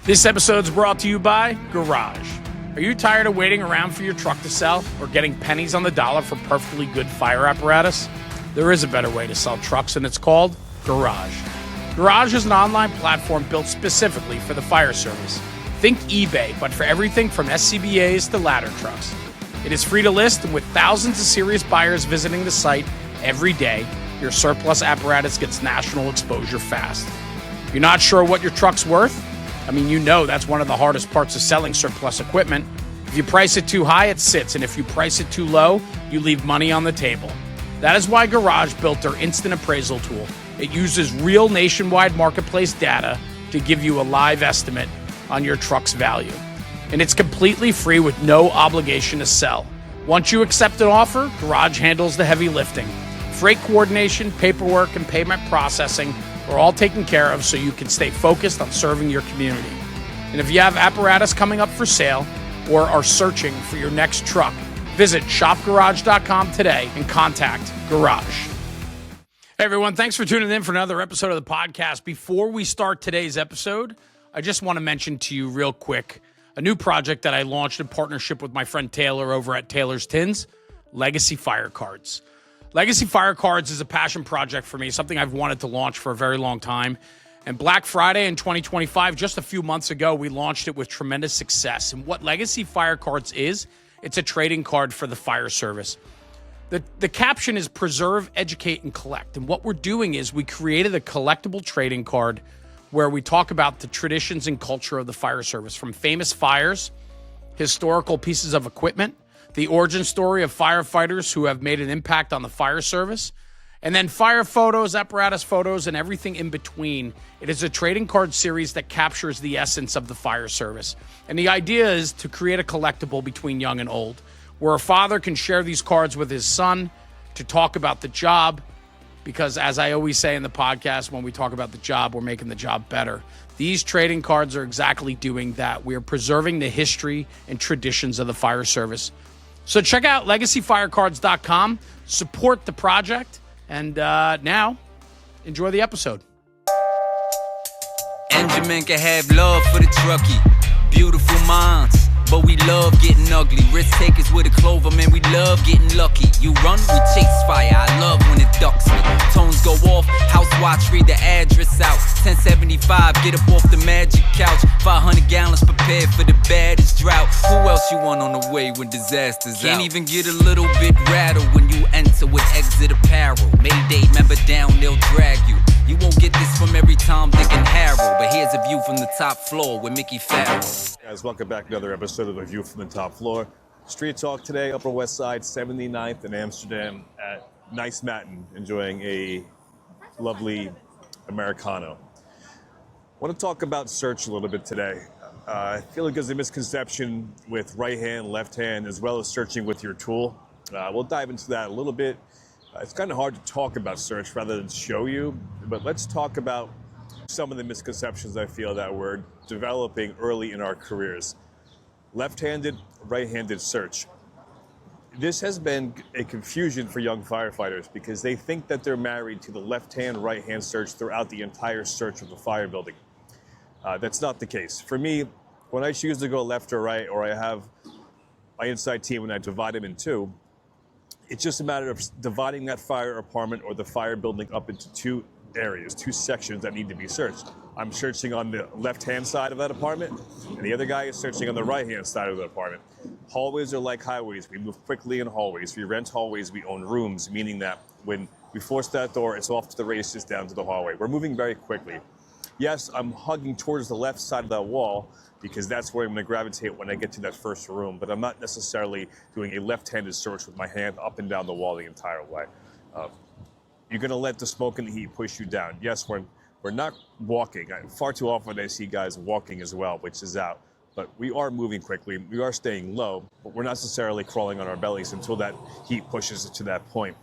This episode's brought to you by Garage. Are you tired of waiting around for your truck to sell or getting pennies on the dollar for perfectly good fire apparatus? There is a better way to sell trucks, and it's called Garage. Garage is an online platform built specifically for the fire service. Think eBay, but for everything from SCBAs to ladder trucks. It is free to list, and with thousands of serious buyers visiting the site every day, your surplus apparatus gets national exposure fast. You're not sure what your truck's worth? I mean, you know that's one of the hardest parts of selling surplus equipment. If you price it too high, it sits, and if you price it too low, you leave money on the table. That is why Garage built their instant appraisal tool. It uses real nationwide marketplace data to give you a live estimate on your truck's value. And it's completely free with no obligation to sell. Once you accept an offer, Garage handles the heavy lifting. Freight coordination, paperwork, and payment processing are all taken care of so you can stay focused on serving your community. And if you have apparatus coming up for sale or are searching for your next truck, visit shopgarage.com today and contact Garage. Hey everyone, thanks for tuning in for another episode of the podcast. Before we start today's episode, I just want to mention to you real quick a new project that I launched in partnership with my friend Taylor over at Taylor's Tins, Legacy Fire Cards. Legacy Fire Cards is a passion project for me, something I've wanted to launch for a very long time. And Black Friday in 2025, just a few months ago, we launched it with tremendous success. And what Legacy Fire Cards is, it's a trading card for the fire service. The caption is preserve, educate, and collect. And what we're doing is we created a collectible trading card where we talk about the traditions and culture of the fire service, from famous fires, historical pieces of equipment, the origin story of firefighters who have made an impact on the fire service, and then fire photos, apparatus photos, and everything in between. It is a trading card series that captures the essence of the fire service. And the idea is to create a collectible between young and old, where a father can share these cards with his son to talk about the job, because as I always say in the podcast, when we talk about the job, we're making the job better. These trading cards are exactly doing that. We are preserving the history and traditions of the fire service. So check out legacyfirecards.com, support the project, and now enjoy the episode. Benjamin can have love for the truckie, beautiful minds, but we love getting ugly. Risk takers with a clover, man, we love getting lucky. You run, we chase fire, I love when it ducks me. Tones go off, house watch, read the address out. 1075, get up off the magic couch. 500 gallons prepared for the baddest drought. Who else you want on the way when disaster's Can't out? Even get a little bit rattled when you enter with exit apparel. Mayday, member down, they'll drag you. You won't get this from every Tom, Dick, and Harold, but here's a view from the top floor with Mickey Farrell. Guys, welcome back to another episode of A View from the Top Floor. Street Talk today, Upper West Side, 79th in Amsterdam at Nice Matin, enjoying a lovely Americano. I want to talk about search a little bit today. I feel like there's a misconception with right hand, left hand, as well as searching with your tool. We'll dive into that a little bit. It's kind of hard to talk about search rather than show you, but let's talk about some of the misconceptions I feel that we're developing early in our careers. Left-handed, right-handed search. This has been a confusion for young firefighters because they think that they're married to the left-hand, right-hand search throughout the entire search of the fire building. That's not the case. For me, when I choose to go left or right, or I have my inside team and I divide them in two, it's just a matter of dividing that fire apartment or the fire building up into two areas, two sections that need to be searched. I'm searching on the left-hand side of that apartment, and the other guy is searching on the right-hand side of the apartment. Hallways are like highways. We move quickly in hallways. We rent hallways. We own rooms, meaning that when we force that door, it's off to the races down to the hallway. We're moving very quickly. Yes, I'm hugging towards the left side of that wall because that's where I'm going to gravitate when I get to that first room, but I'm not necessarily doing a left-handed search with my hand up and down the wall the entire way. You're going to let the smoke and the heat push you down. Yes, we're not walking. Far too often I see guys walking as well, which is out. But we are moving quickly. We are staying low, but we're not necessarily crawling on our bellies until that heat pushes us to that point.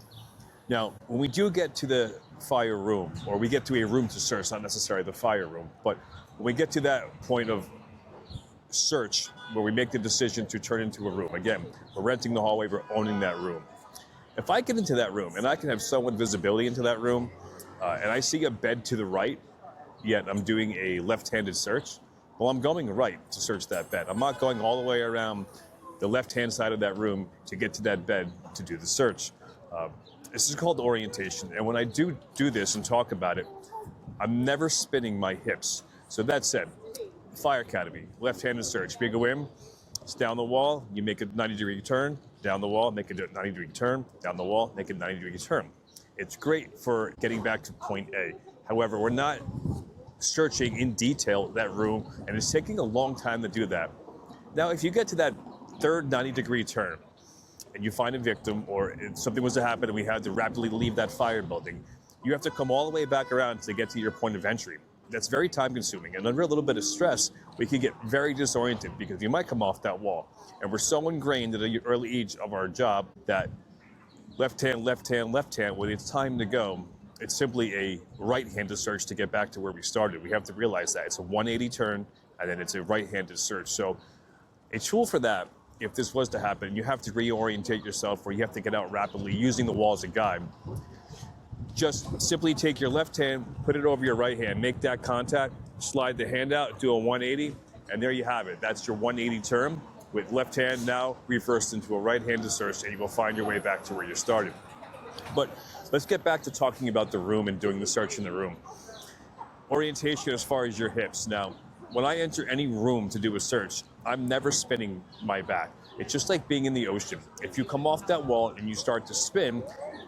Now, when we do get to the fire room, or we get to a room to search, not necessarily the fire room, but when we get to that point of search, where we make the decision to turn into a room, again, we're renting the hallway, we're owning that room. If I get into that room and I can have somewhat visibility into that room, and I see a bed to the right, yet I'm doing a left-handed search, Well, I'm going right to search that bed. I'm not going all the way around the left-hand side of that room to get to that bed to do the search. This is called orientation. And when I do this and talk about it, I'm never spinning my hips. So that said, Fire Academy, left-handed search. Big win. It's down the wall, you make a 90-degree turn, down the wall, make a 90-degree turn, down the wall, make a 90-degree turn. It's great for getting back to point A. However, we're not searching in detail that room, and it's taking a long time to do that. Now, if you get to that third 90-degree turn, and you find a victim, or if something was to happen and we had to rapidly leave that fire building, you have to come all the way back around to get to your point of entry. That's very time consuming, and under a little bit of stress, we can get very disoriented because you might come off that wall. And we're so ingrained at an early age of our job that left hand, left hand, left hand, when it's time to go, it's simply a right-handed search to get back to where we started. We have to realize that. It's a 180 turn, and then it's a right-handed search. So a tool for that, if this was to happen, you have to reorientate yourself, or you have to get out rapidly using the wall as a guide. Just simply take your left hand, put it over your right hand, make that contact, slide the hand out, do a 180, and there you have it. That's your 180 turn with left hand now reversed into a right-handed search, and you will find your way back to where you started. But let's get back to talking about the room and doing the search in the room. Orientation as far as your hips. Now, when I enter any room to do a search, I'm never spinning my back. It's just like being in the ocean. If you come off that wall and you start to spin,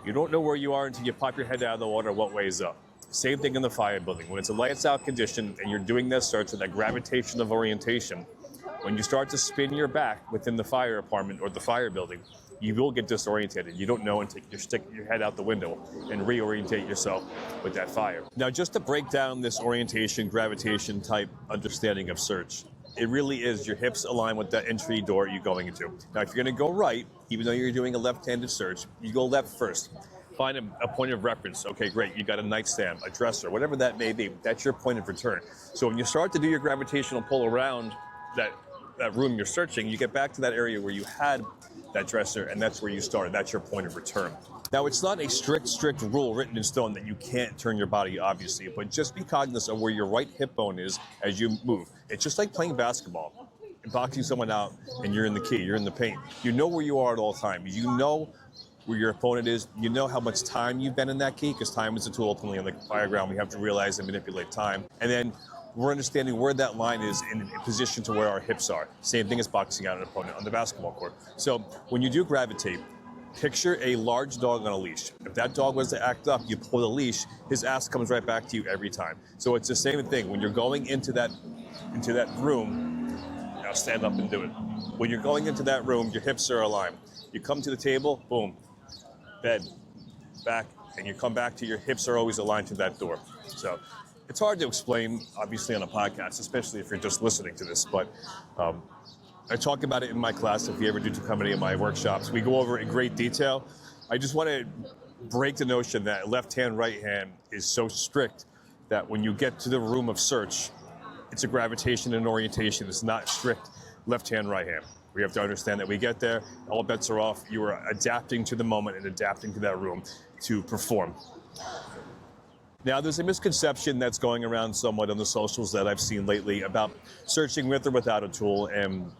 you don't know where you are until you pop your head out of the water what way is up. Same thing in the fire building. When it's a lights out condition and you're doing that search with that gravitation of orientation, when you start to spin your back within the fire apartment or the fire building, you will get disorientated. You don't know until you stick your head out the window and reorientate yourself with that fire. Now, just to break down this orientation, gravitation type understanding of search, it really is your hips align with that entry door you're going into. Now, if you're going to go right, even though you're doing a left-handed search, you go left first. Find a point of reference. Okay, great. You got a nightstand, a dresser, whatever that may be. That's your point of return. So when you start to do your gravitational pull around that room you're searching, you get back to that area where you had that dresser, and that's where you started. That's your point of return. Now, it's not a strict rule written in stone that you can't turn your body, obviously, but just be cognizant of where your right hip bone is as you move. It's just like playing basketball and boxing someone out, and you're in the key, you're in the paint. You know where you are at all times. You know where your opponent is. You know how much time you've been in that key, because time is a tool ultimately on the fire ground. We have to realize and manipulate time. And then we're understanding where that line is in position to where our hips are. Same thing as boxing out an opponent on the basketball court. So when you do gravitate, picture a large dog on a leash. If that dog was to act up, you pull the leash, his ass comes right back to you every time. So it's the same thing. When you're going into that room, now stand up and do it. When you're going into that room, your hips are aligned. You come to the table, boom, bed, back, and you come back to your hips are always aligned to that door. So it's hard to explain, obviously, on a podcast, especially if you're just listening to this, but I talk about it in my class. If you ever do come to any of my workshops, we go over it in great detail. I just want to break the notion that left hand, right hand is so strict that when you get to the room of search, it's a gravitation and orientation. It's not strict left hand, right hand. We have to understand that we get there, all bets are off. You are adapting to the moment and adapting to that room to perform. Now, there's a misconception that's going around somewhat on the socials that I've seen lately about searching with or without a tool. And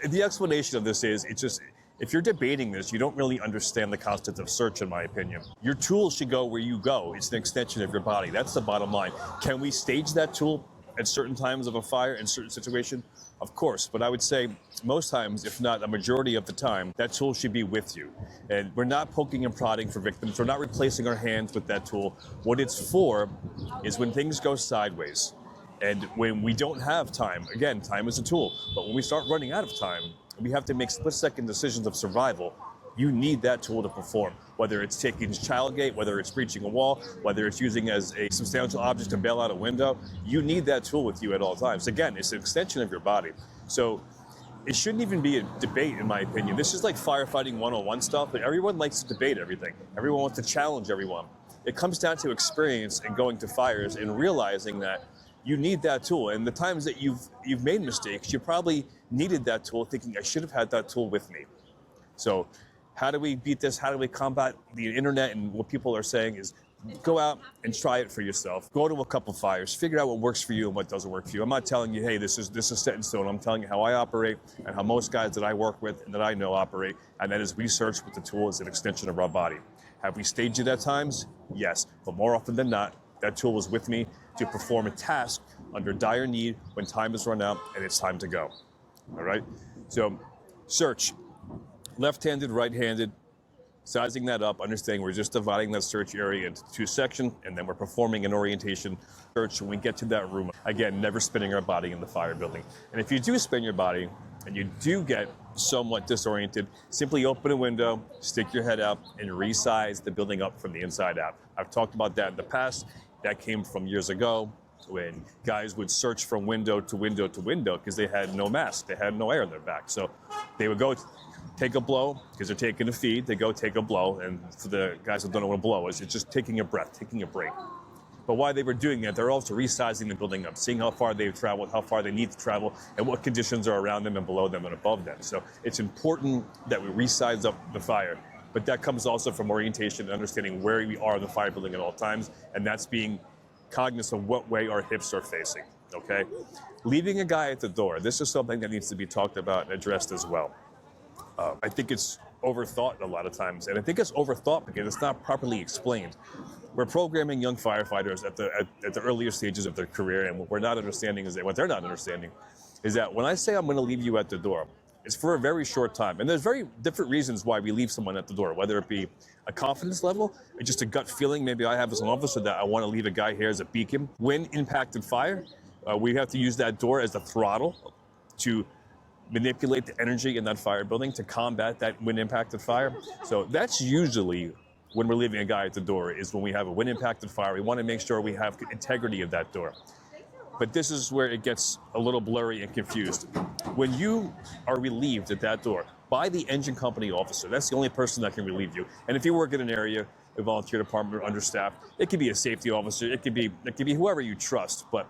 the explanation of this is, it's just, if you're debating this, you don't really understand the concept of search, in my opinion. Your tool should go where you go. It's an extension of your body. That's the bottom line. Can we stage that tool at certain times of a fire in certain situation? Of course, but I would say most times, if not a majority of the time, that tool should be with you. And we're not poking and prodding for victims. We're not replacing our hands with that tool. What it's for is when things go sideways and when we don't have time. Again, time is a tool, but when we start running out of time, we have to make split-second decisions of survival. You need that tool to perform, whether it's taking a child gate, whether it's breaching a wall, whether it's using as a substantial object to bail out a window. You need that tool with you at all times. Again, it's an extension of your body. So it shouldn't even be a debate, in my opinion. This is like firefighting 101 stuff, but everyone likes to debate everything. Everyone wants to challenge everyone. It comes down to experience and going to fires and realizing that you need that tool. And the times that you've made mistakes, you probably needed that tool, thinking, I should have had that tool with me. So how do we beat this? How do we combat the internet and what people are saying is go out and try it for yourself. Go to a couple fires, figure out what works for you and what doesn't work for you. I'm not telling you, hey, this is set in stone. I'm telling you how I operate and how most guys that I work with and that I know operate, and that is research with the tool as an extension of our body. Have we staged it at times? Yes, but more often than not, that tool is with me to perform a task under dire need when time has run out and it's time to go. All right? So, search. Left-handed, right-handed, sizing that up, understanding we're just dividing that search area into two sections, and then we're performing an orientation search when we get to that room. Again, never spinning our body in the fire building. And if you do spin your body and you do get somewhat disoriented, simply open a window, stick your head out, and resize the building up from the inside out. I've talked about that in the past. That came from years ago when guys would search from window to window to window because they had no mask, they had no air in their back. So they would go take a blow because they're taking a feed. They go take a blow, and for the guys that don't know what a blow is, it's just taking a breath, taking a break. But while they were doing that, they're also resizing the building up, seeing how far they've traveled, how far they need to travel, and what conditions are around them and below them and above them. So it's important that we resize up the fire. But that comes also from orientation and understanding where we are in the fire building at all times, and that's being cognizant of what way our hips are facing, okay? Leaving a guy at the door, this is something that needs to be talked about and addressed as well. I think it's overthought a lot of times, and I think it's overthought because it's not properly explained. We're programming young firefighters at the earlier stages of their career, and what we're not understanding is that what they're not understanding is that when I say I'm going to leave you at the door, it's for a very short time. And there's very different reasons why we leave someone at the door, whether it be a confidence level or just a gut feeling. Maybe I have as an officer that I want to leave a guy here as a beacon. When impacted fire, we have to use that door as the throttle to manipulate the energy in that fire building to combat that wind impacted fire. So that's usually when we're leaving a guy at the door, is when we have a wind impacted fire. We want to make sure we have integrity of that door. But this is where it gets a little blurry and confused. When you are relieved at that door by the engine company officer, that's the only person that can relieve you. And if you work in an area, a volunteer department or understaffed, it could be a safety officer, it could be whoever you trust. But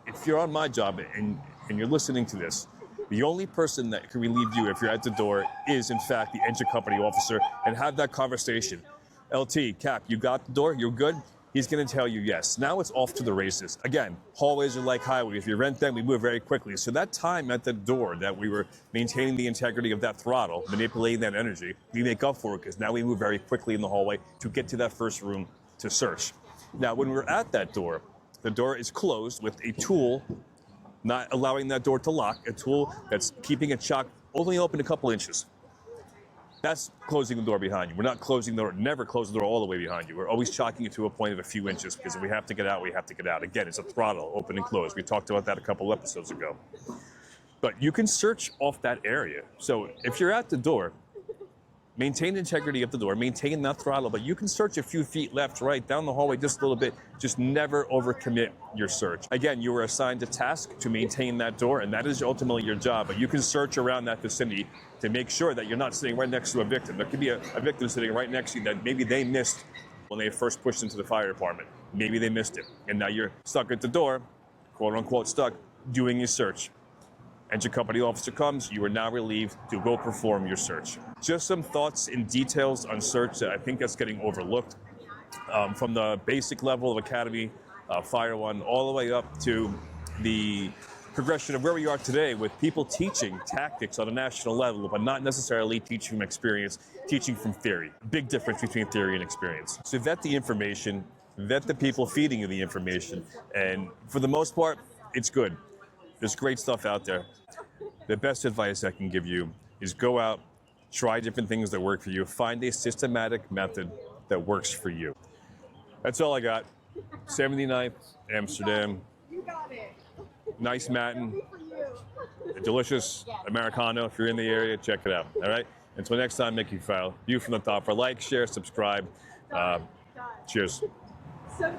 if you're on my job and you're listening to this, the only person that can relieve you if you're at the door is, in fact, the engine company officer, and have that conversation. LT, Cap, you got the door? You're good? He's going to tell you yes. Now it's off to the races. Again, hallways are like highways. If you rent them, we move very quickly. So that time at the door that we were maintaining the integrity of that throttle, manipulating that energy, we make up for it because now we move very quickly in the hallway to get to that first room to search. Now, when we're at that door, the door is closed with a tool not allowing that door to lock, a tool that's keeping it chock only open a couple inches. That's closing the door behind you. We're not closing the door, never close the door all the way behind you. We're always chocking it to a point of a few inches because if we have to get out, we have to get out. Again, it's a throttle, open and close. We talked about that a couple episodes ago. But you can search off that area. So if you're at the door, maintain integrity of the door, maintain that throttle, but you can search a few feet left, right, down the hallway just a little bit. Just never overcommit your search. Again, you were assigned a task to maintain that door, and that is ultimately your job, but you can search around that vicinity to make sure that you're not sitting right next to a victim. There could be a victim sitting right next to you that maybe they missed when they first pushed into the fire department. Maybe they missed it, and now you're stuck at the door, quote unquote stuck, doing your search. Engine company officer comes, you are now relieved to go perform your search. Just some thoughts and details on search that I think that's getting overlooked. From the basic level of Academy, Fire One, all the way up to the progression of where we are today with people teaching tactics on a national level, but not necessarily teaching from experience, teaching from theory. Big difference between theory and experience. So vet the information, vet the people feeding you the information, and for the most part, it's good. There's great stuff out there. The best advice I can give you is go out, try different things that work for you, find a systematic method that works for you. That's all I got. 79th, Amsterdam. You got it. Nice Matin. A delicious Americano. If you're in the area, check it out. All right? Until next time, Mickey File. View from the top. For like, share, subscribe. Cheers. So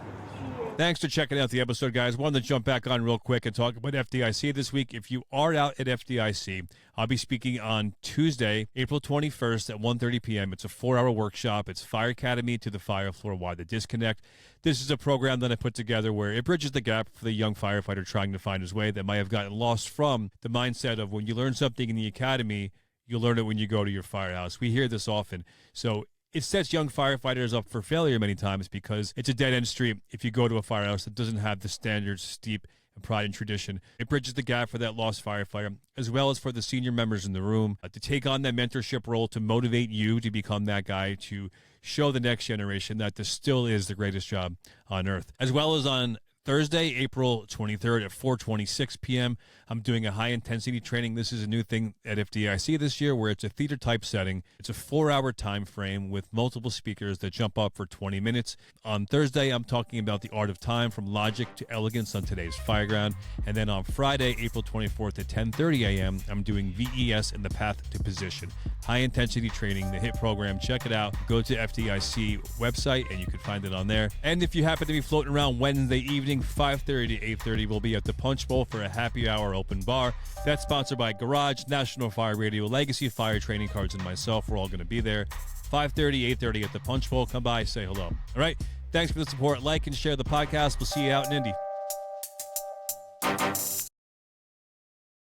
Thanks for checking out the episode, guys. Wanted to jump back on real quick and talk about FDIC this week. If you are out at FDIC, I'll be speaking on Tuesday, April 21st at 1:30 p.m. It's a 4-hour workshop. It's Fire Academy to the Fire Floor, Why the Disconnect. This is a program that I put together where it bridges the gap for the young firefighter trying to find his way that might have gotten lost from the mindset of when you learn something in the academy, you learn it when you go to your firehouse. We hear this often. So it sets young firefighters up for failure many times because it's a dead-end street if you go to a firehouse that doesn't have the standards, steep and pride and tradition. It bridges the gap for that lost firefighter, as well as for the senior members in the room to take on that mentorship role, to motivate you to become that guy, to show the next generation that this still is the greatest job on earth. As well as on Thursday, April 23rd at 4:26 p.m., I'm doing a high-intensity training. This is a new thing at FDIC this year where it's a theater-type setting. It's a 4-hour time frame with multiple speakers that jump up for 20 minutes. On Thursday, I'm talking about the art of time, from logic to elegance on today's fireground. And then on Friday, April 24th at 10:30 a.m., I'm doing VES and the path to position. High-intensity training, the HIT program. Check it out. Go to FDIC website, and you can find it on there. And if you happen to be floating around Wednesday evening, 5:30 to 8:30, we'll be at the Punch Bowl for a happy hour open bar. That's sponsored by Garage, National Fire Radio, Legacy Fire Training Cards, and myself. We're all going to be there. 5:30, 8:30 at the Punch Bowl. Come by, say hello. All right. Thanks for the support. Like and share the podcast. We'll see you out in Indy.